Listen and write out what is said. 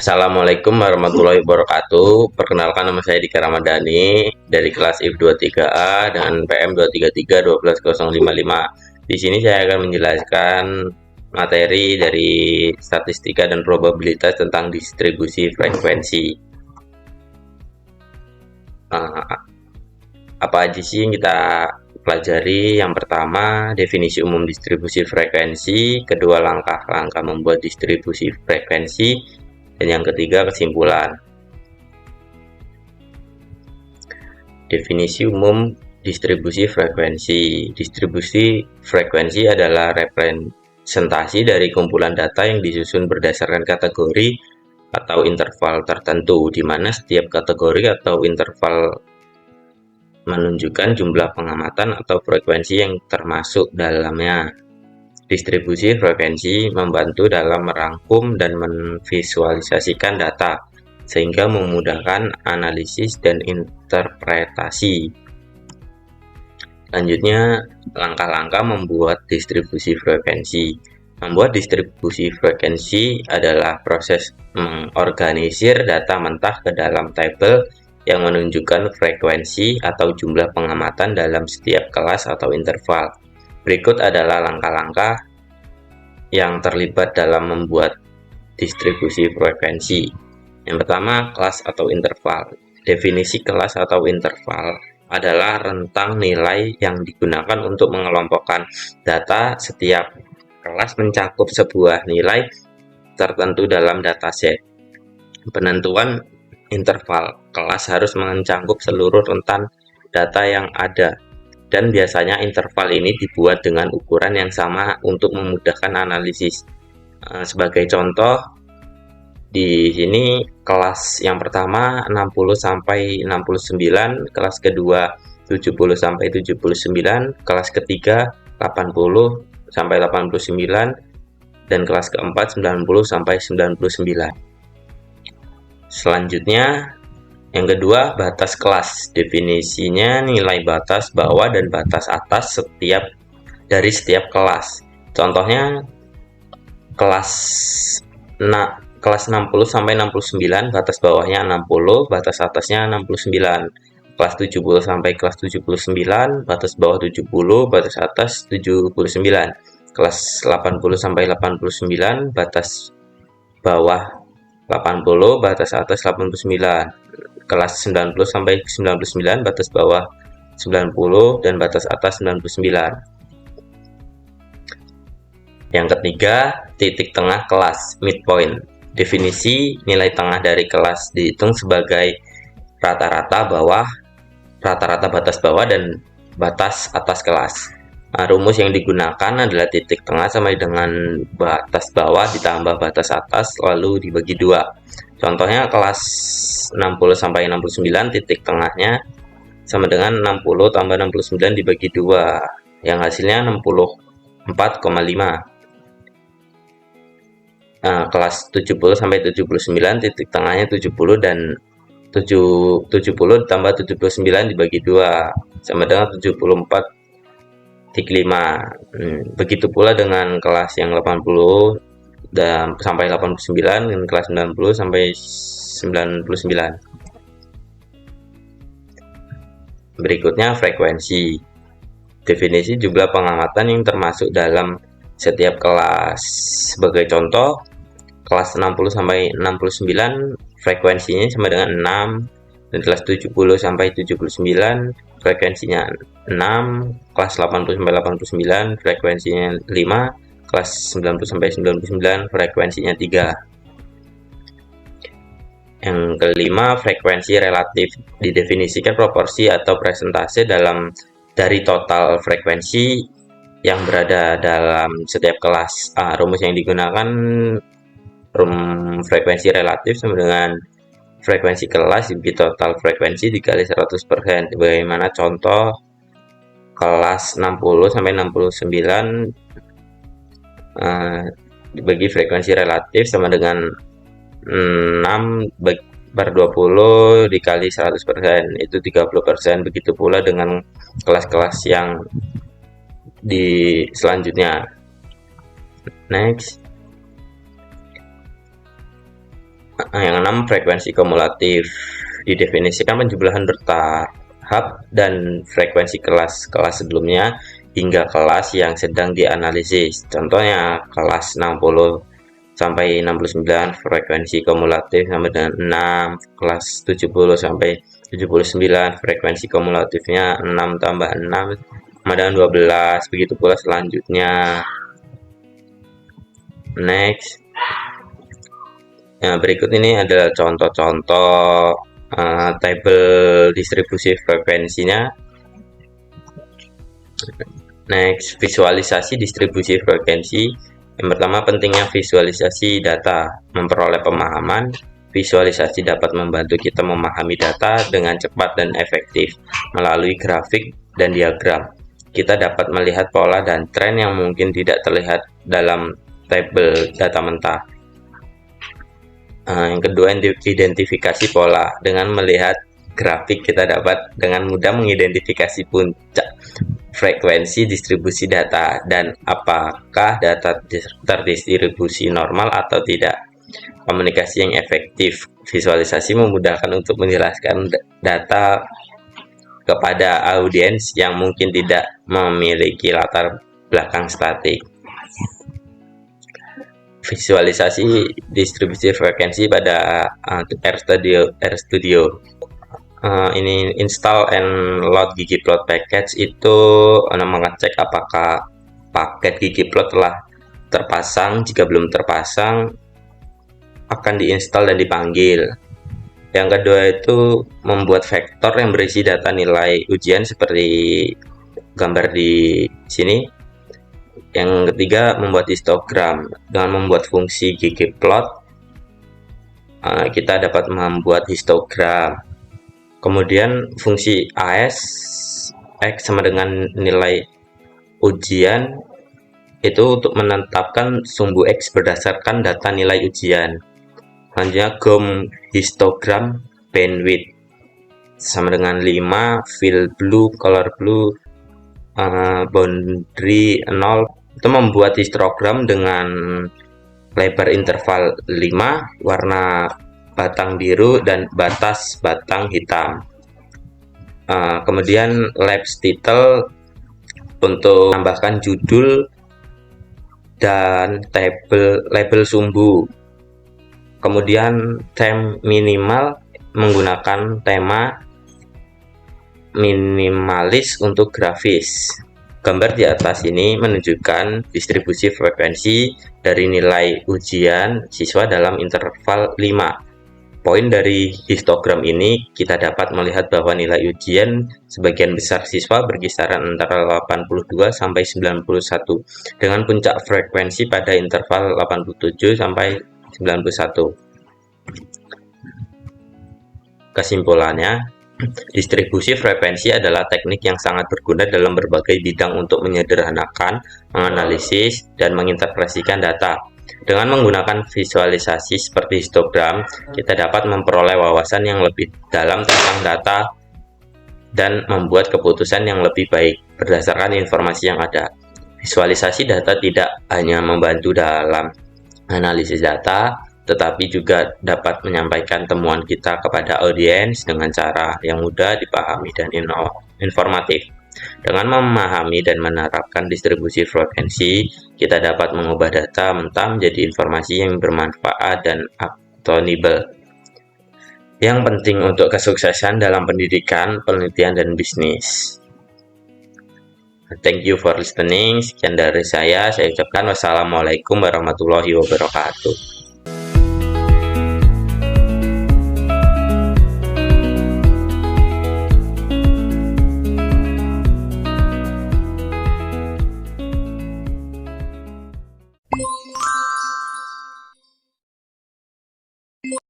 Assalamualaikum warahmatullahi wabarakatuh. Perkenalkan, nama saya Dika Ramadhani dari kelas IF 23A dengan PM 233-12055. Di sini saya akan menjelaskan materi dari statistika dan probabilitas tentang distribusi frekuensi. Apa aja sih yang kita pelajari? Yang pertama, definisi umum distribusi frekuensi. Kedua, langkah-langkah membuat distribusi frekuensi. Dan yang ketiga, kesimpulan. Definisi umum distribusi frekuensi. Distribusi frekuensi adalah representasi dari kumpulan data yang disusun berdasarkan kategori atau interval tertentu, di mana setiap kategori atau interval menunjukkan jumlah pengamatan atau frekuensi yang termasuk dalamnya. Distribusi frekuensi membantu dalam merangkum dan memvisualisasikan data, sehingga memudahkan analisis dan interpretasi. Selanjutnya, langkah-langkah membuat distribusi frekuensi. Membuat distribusi frekuensi adalah proses mengorganisir data mentah ke dalam tabel yang menunjukkan frekuensi atau jumlah pengamatan dalam setiap kelas atau interval. Berikut adalah langkah-langkah yang terlibat dalam membuat distribusi frekuensi. Yang pertama, kelas atau interval. Definisi kelas atau interval adalah rentang nilai yang digunakan untuk mengelompokkan data. Setiap kelas mencakup sebuah nilai tertentu dalam dataset. Penentuan interval kelas harus mencakup seluruh rentan data yang ada, dan biasanya interval ini dibuat dengan ukuran yang sama untuk memudahkan analisis. Sebagai contoh, di sini kelas yang pertama 60 sampai 69, kelas kedua 70 sampai 79, kelas ketiga 80 sampai 89, dan kelas keempat 90 sampai 99. Selanjutnya, yang kedua, batas kelas. Definisinya nilai batas bawah dan batas atas dari setiap kelas. Contohnya, kelas 60 sampai 69, batas bawahnya 60, batas atasnya 69. Kelas 70 sampai kelas 79, batas bawah 70, batas atas 79. Kelas 80 sampai 89, batas bawah 80, batas atas 89. Kelas 90 sampai 99, batas bawah 90 dan batas atas 99. Yang ketiga, titik tengah kelas, midpoint. Definisi nilai tengah dari kelas dihitung sebagai rata-rata batas bawah dan batas atas kelas. Rumus yang digunakan adalah titik tengah sama dengan batas bawah ditambah batas atas lalu dibagi 2. Contohnya kelas 60 sampai 69, titik tengahnya sama dengan 60 tambah 69 dibagi 2, yang hasilnya 64,5. Kelas 70 sampai 79, titik tengahnya 70 dan 70 tambah 79 dibagi 2 sama dengan 74,5. Begitu pula dengan kelas yang 80 dan sampai 89 dan kelas 90 sampai 99. Berikutnya, frekuensi. Definisi jumlah pengamatan yang termasuk dalam setiap kelas. Sebagai contoh, kelas 60 sampai 69 frekuensinya sama dengan 6, dan kelas 70 sampai 79 frekuensinya 6, kelas 80 sampai 89 frekuensinya 5, kelas 90 sampai 99 frekuensinya 3. Yang kelima, frekuensi relatif. Didefinisikan proporsi atau persentase dari total frekuensi yang berada dalam setiap kelas. Rumus yang digunakan frekuensi relatif sama dengan frekuensi kelas dibagi total frekuensi dikali 100%. Bagaimana contoh kelas 60 sampai 69 dibagi frekuensi relatif sama dengan 6/20 dikali 100%, itu 30%. Begitu pula dengan kelas-kelas yang di selanjutnya. Next, Yang keenam, frekuensi kumulatif. Didefinisikan penjumlahan bertahap dan frekuensi kelas-kelas sebelumnya hingga kelas yang sedang dianalisis. Contohnya kelas 60 sampai 69 frekuensi kumulatif sama dengan 6, kelas 70 sampai 79 frekuensi kumulatifnya 6 tambah 6 sama dengan 12. Begitu pula selanjutnya. Next. Nah, berikut ini adalah contoh-contoh tabel distribusi frekuensinya. Next, visualisasi distribusi frekuensi. Yang pertama, pentingnya visualisasi data. Memperoleh pemahaman, visualisasi dapat membantu kita memahami data dengan cepat dan efektif melalui grafik dan diagram. Kita dapat melihat pola dan tren yang mungkin tidak terlihat dalam tabel data mentah. Yang kedua, identifikasi pola. Dengan melihat grafik, kita dapat dengan mudah mengidentifikasi puncak frekuensi distribusi data dan apakah data terdistribusi normal atau tidak. Komunikasi yang efektif. Visualisasi memudahkan untuk menjelaskan data kepada audiens yang mungkin tidak memiliki latar belakang statik. Visualisasi distribusi frekuensi pada RStudio. Ini install and load ggplot package itu mengecek apakah paket ggplot telah terpasang. Jika belum terpasang, akan diinstal dan dipanggil. Yang kedua itu membuat vektor yang berisi data nilai ujian seperti gambar di sini. Yang ketiga, membuat histogram. Dengan membuat fungsi ggplot, kita dapat membuat histogram. Kemudian fungsi AS X sama dengan nilai ujian itu untuk menetapkan sumbu X berdasarkan data nilai ujian. Selanjutnya, GOM histogram bandwidth sama dengan 5, fill blue, color blue, boundary 0. Itu membuat histogram dengan lebar interval 5, warna batang biru, dan batas batang hitam. Kemudian labs title untuk menambahkan judul dan label sumbu. Kemudian theme minimal menggunakan tema minimalis untuk grafis. Gambar di atas ini menunjukkan distribusi frekuensi dari nilai ujian siswa dalam interval 5. Poin dari histogram ini, kita dapat melihat bahwa nilai ujian sebagian besar siswa berkisaran antara 82 sampai 91 dengan puncak frekuensi pada interval 87 sampai 91. Kesimpulannya, distribusi frekuensi adalah teknik yang sangat berguna dalam berbagai bidang untuk menyederhanakan, menganalisis, dan menginterpretasikan data. Dengan menggunakan visualisasi seperti histogram, kita dapat memperoleh wawasan yang lebih dalam tentang data dan membuat keputusan yang lebih baik berdasarkan informasi yang ada. Visualisasi data tidak hanya membantu dalam analisis data, tetapi juga dapat menyampaikan temuan kita kepada audiens dengan cara yang mudah dipahami dan informatif. Dengan memahami dan menerapkan distribusi frekuensi, kita dapat mengubah data mentah menjadi informasi yang bermanfaat dan actionable, yang penting untuk kesuksesan dalam pendidikan, penelitian, dan bisnis. Thank you for listening. Sekian dari saya ucapkan wassalamualaikum warahmatullahi wabarakatuh.